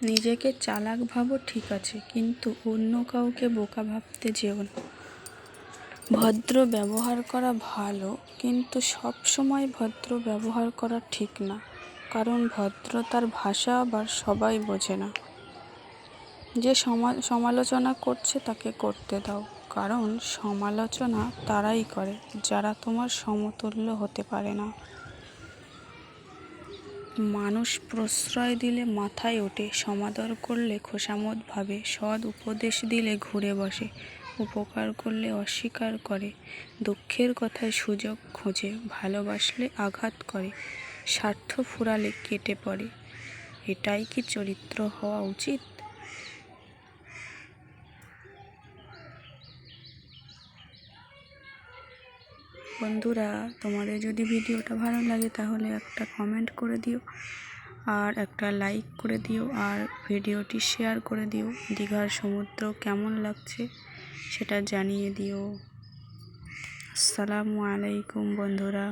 নিজেকে চালাক ভাবো ঠিক আছে, কিন্তু অন্য কাউকে বোকা ভাবতে যেও না। ভদ্র ব্যবহার করা ভালো, কিন্তু সব সময় ভদ্র ব্যবহার করা ঠিক না, কারণ ভদ্রতার ভাষা আবার সবাই বোঝে না। যে সমালোচনা করছে তাকে করতে দাও, কারণ সমালোচনা তারাই করে যারা তোমার সমতুল্য হতে পারে না। মানুষ প্রশ্রয় দিলে মাথায় ওঠে, সমাদর করলে খোশামদ ভাবে, সৎ উপদেশ দিলে ঘুরে বসে, উপকার করলে অস্বীকার করে, দুঃখের কথায় সুযোগ খোঁজে, ভালোবাসলে আঘাত করে, স্বার্থ ফুরালে কেটে পড়ে। এটাই কি চরিত্র হওয়া উচিত? বন্ধুরা, তোমাদের যদি ভিডিওটা ভালো লাগে তাহলে একটা কমেন্ট করে দিও, আর একটা লাইক করে দিও, আর ভিডিওটি শেয়ার করে দিও। দীঘার সমুদ্র কেমন লাগছে সেটা জানিয়ে দিও। আসসালামু আলাইকুম বন্ধুরা।